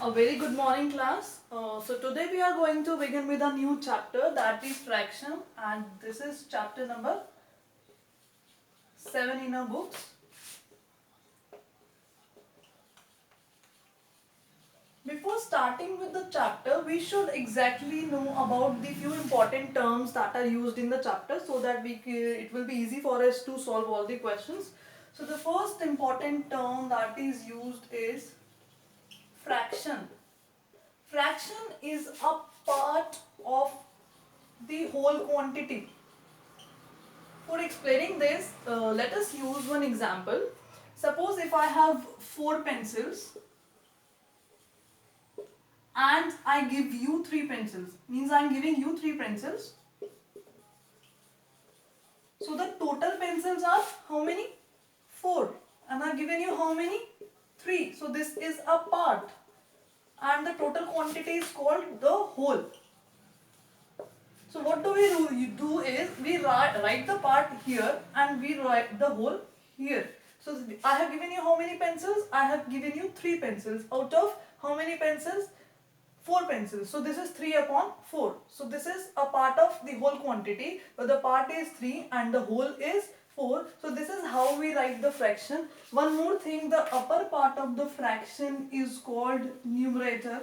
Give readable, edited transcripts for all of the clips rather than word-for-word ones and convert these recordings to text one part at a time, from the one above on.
A very good morning, class. So today we are going to begin with a new chapter, that is fraction, and this is chapter number 7 in our books. Before starting with the chapter, we should exactly know about the few important terms that are used in the chapter so that it will be easy for us to solve all the questions. So the first important term that is used is fraction. Fraction is a part of the whole quantity. For explaining this, let us use one example. Suppose if I have 4 pencils and I give you 3 pencils, means I am giving you 3 pencils. So the total pencils are how many? 4. And I have given you how many? 3. So this is a part. And the total quantity is called the whole. So what do we do? You do is we write the part here and we write the whole here. So I have given you how many pencils? I have given you 3 pencils. Out of how many pencils? 4 pencils. So this is 3 upon 4. So this is a part of the whole quantity. But the part is 3 and the whole is 4. So this is how we write the fraction. One more thing, the upper part of the fraction is called numerator.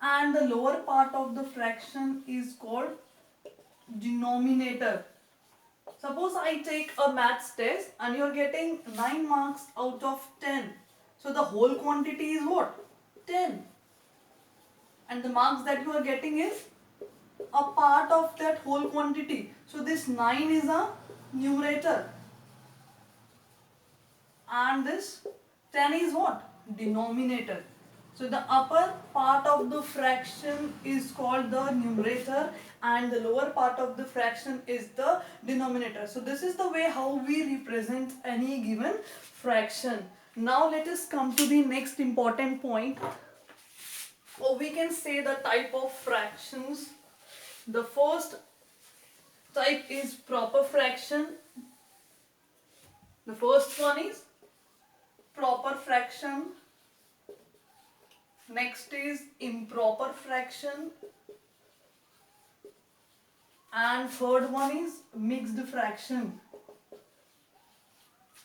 And the lower part of the fraction is called denominator. Suppose I take a maths test and you are getting 9 marks out of 10. So the whole quantity is what? 10. And the marks that you are getting is a part of that whole quantity. So this 9 is a numerator. And this 10 is what? Denominator. So the upper part of the fraction is called the numerator and the lower part of the fraction is the denominator. So this is the way how we represent any given fraction. Now let us come to the next important point. Or we can say the type of fractions. The first type is proper fraction. The first one is proper fraction. Next is improper fraction. And third one is mixed fraction.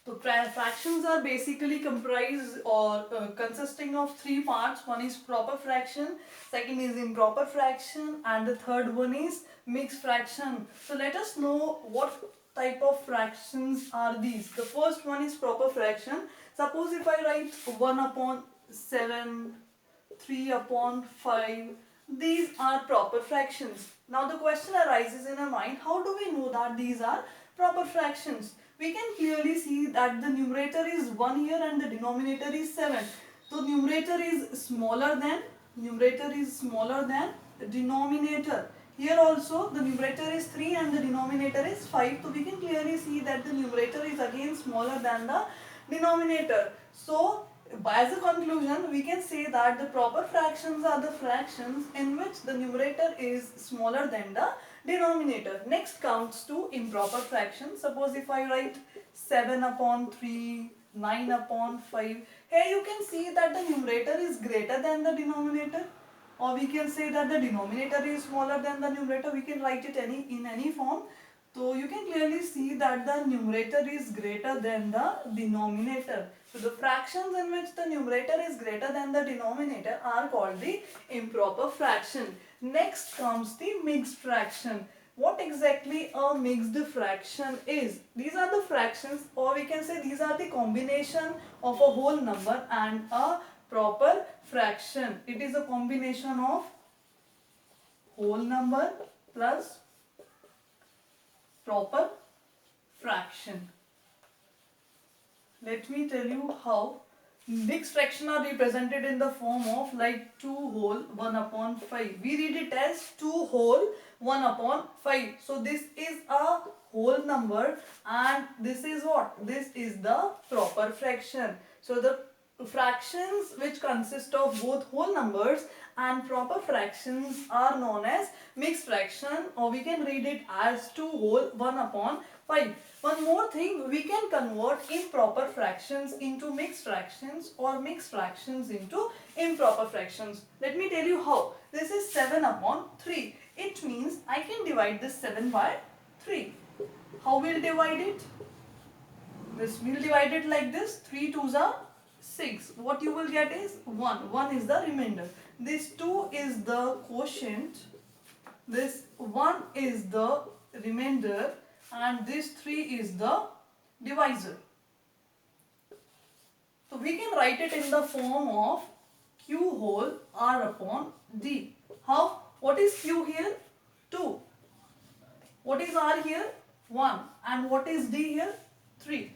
So fractions are basically comprised or consisting of 3 parts. One is proper fraction, second is improper fraction, and the third one is mixed fraction. So let us know what type of fractions are these. The first one is proper fraction. Suppose if I write 1 upon 7, 3 upon 5, these are proper fractions. Now the question arises in our mind, how do we know that these are proper fractions? We can clearly see that the numerator is 1 here and the denominator is 7. So numerator is smaller than the denominator. Here also the numerator is 3 and the denominator is 5. So we can clearly see that the numerator is again smaller than the denominator. So as a conclusion, we can say that the proper fractions are the fractions in which the numerator is smaller than the denominator. Next comes to improper fractions. Suppose if I write 7 upon 3, 9 upon 5. Here you can see that the numerator is greater than the denominator. Or we can say that the denominator is smaller than the numerator. We can write it in any form. So you can clearly see that the numerator is greater than the denominator. So the fractions in which the numerator is greater than the denominator are called the improper fraction. Next comes the mixed fraction. What exactly a mixed fraction is? These are the fractions, or we can say these are the combination of a whole number and a proper fraction. It is a combination of whole number plus proper fraction. Let me tell you how. Mixed fraction are represented in the form of like 2 whole 1 upon 5. We read it as 2 whole 1 upon 5. So this is a whole number and this is what? This is the proper fraction. So the fractions which consist of both whole numbers and proper fractions are known as mixed fraction, or we can read it as 2 whole 1 upon 5. One more thing, we can convert improper fractions into mixed fractions or mixed fractions into improper fractions. Let me tell you how. This is 7 upon 3. It means I can divide this 7 by 3. How will divide it? This will divide it like this. 3 2s are 6. What you will get is 1. 1 is the remainder. This 2 is the quotient. This 1 is the remainder. And this 3 is the divisor. So we can write it in the form of Q whole R upon D. How? What is Q here? 2. What is R here? 1. And what is D here? 3.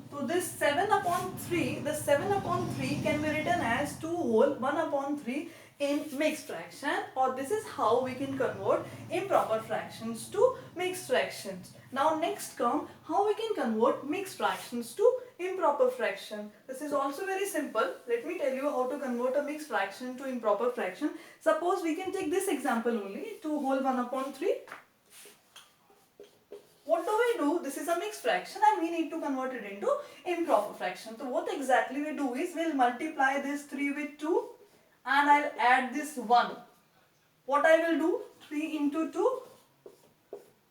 So this 7 upon 3, the 7 upon 3 can be written as 2 whole 1 upon 3 in mixed fraction, or this is how we can convert improper fractions to mixed fractions. Now next come how we can convert mixed fractions to improper fraction. This is also very simple. Let me tell you how to convert a mixed fraction to improper fraction. Suppose we can take this example only, 2 whole 1 upon 3. What do we do? This is a mixed fraction and we need to convert it into improper fraction. So what exactly we do is we'll multiply this 3 with 2 and I'll add this 1. What I will do? 3 into 2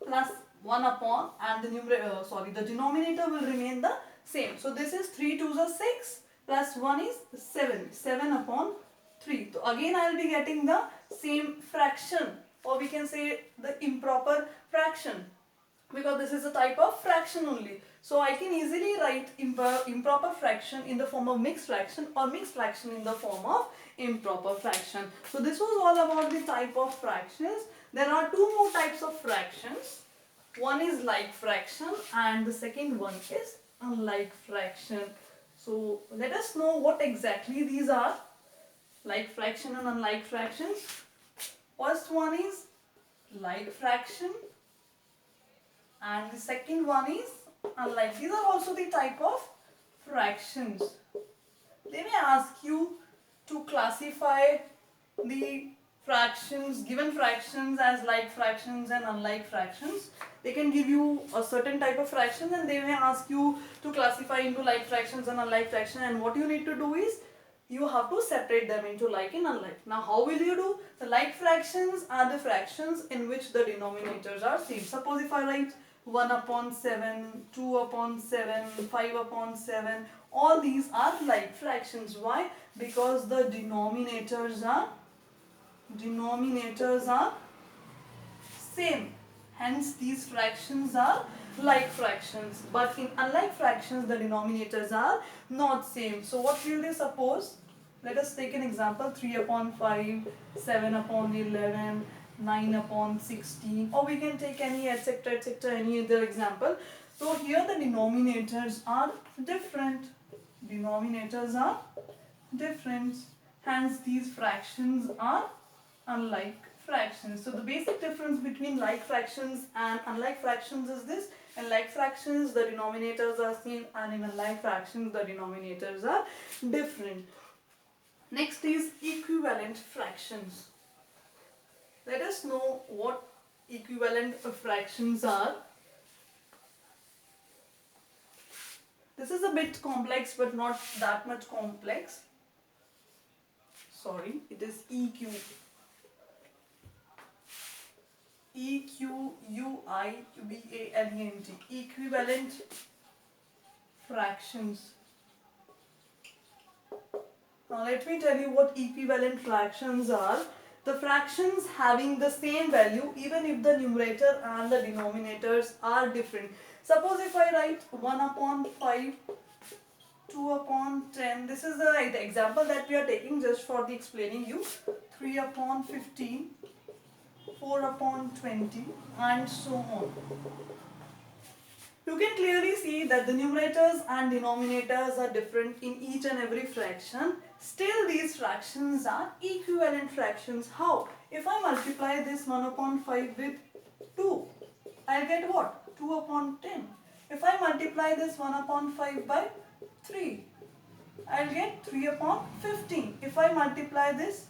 plus 1 upon, and the denominator will remain the same. So this is 3 2s are 6 plus 1 is 7. 7 upon 3. So again I will be getting the same fraction, or we can say the improper fraction, because this is a type of fraction only. So I can easily write improper fraction in the form of mixed fraction or mixed fraction in the form of improper fraction. So this was all about the type of fractions. There are two more types of fractions. One is like fraction and the second one is unlike fraction. So let us know what exactly these are. Like fraction and unlike fractions. First one is like fraction and the second one is unlike. These are also the type of fractions. They may ask you to classify the fractions, given fractions, as like fractions and unlike fractions. They can give you a certain type of fraction and they may ask you to classify into like fractions and unlike fraction, and what you need to do is you have to separate them into like and unlike. Now how will you do? The like fractions are the fractions in which the denominators are same. Suppose if I write 1 upon 7, 2 upon 7, 5 upon 7, all these are like fractions. Why? Because the denominators are same. Hence these fractions are like fractions. But in unlike fractions, the denominators are not same. So what will they suppose? Let us take an example. 3 upon 5, 7 upon 11, 9 upon 16, or we can take any etc, any other example. So here the denominators are different. Hence these fractions are unlike fractions. So the basic difference between like fractions and unlike fractions is this. In like fractions the denominators are same, and in unlike fractions the denominators are different. Next is equivalent fractions. Let us know what equivalent fractions are. This is a bit complex but not that much complex. Sorry, it is equivalent. Equivalent fractions. Now let me tell you what equivalent fractions are. The fractions having the same value even if the numerator and the denominators are different. Suppose if I write 1 upon 5, 2 upon 10, this is the example that we are taking just for the explaining you. 3 upon 15, 4 upon 20 and so on. You can clearly see that the numerators and denominators are different in each and every fraction. Still these fractions are equivalent fractions. How? If I multiply this 1 upon 5 with 2, I'll get what? 2 upon 10. If I multiply this 1 upon 5 by 3, I'll get 3 3 upon 15. If I multiply this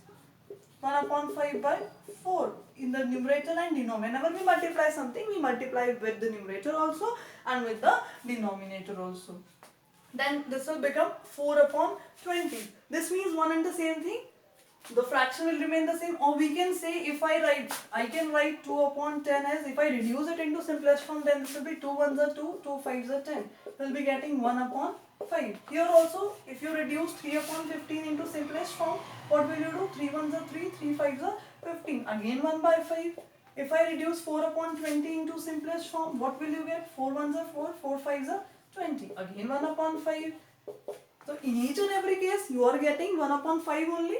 1 upon 5 by 4 in the numerator and denominator. Whenever we multiply something, we multiply with the numerator also and with the denominator also. Then this will become 4 upon 20. This means one and the same thing. The fraction will remain the same, or we can say, if I can write 2 upon 10 as, if I reduce it into simplest form, then this will be 2 ones are 2, 2 fives are 10. We'll be getting 1 upon 5. Here also, if you reduce 3 upon 15 into simplest form, what will you do? 3 ones are 3, 3 fives are 15. Again 1 by 5. If I reduce 4 upon 20 into simplest form, what will you get? 4 ones are 4, 4 fives are 20. Again 1 upon 5. So in each and every case, you are getting 1 upon 5 only.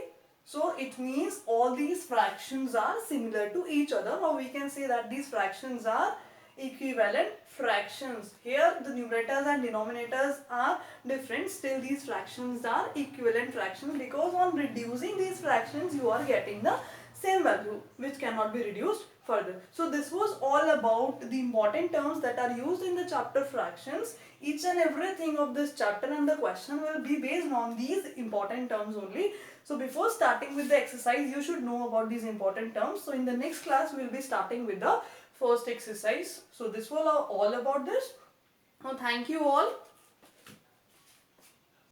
So it means all these fractions are similar to each other, or we can say that these fractions are equivalent fractions. Here the numerators and denominators are different, still these fractions are equivalent fractions, because on reducing these fractions you are getting the same value which cannot be reduced further. So this was all about the important terms that are used in the chapter fractions. Each and everything of this chapter and the question will be based on these important terms only. So before starting with the exercise, you should know about these important terms. So in the next class, we will be starting with the first exercise. So this was all about this. Now thank you all.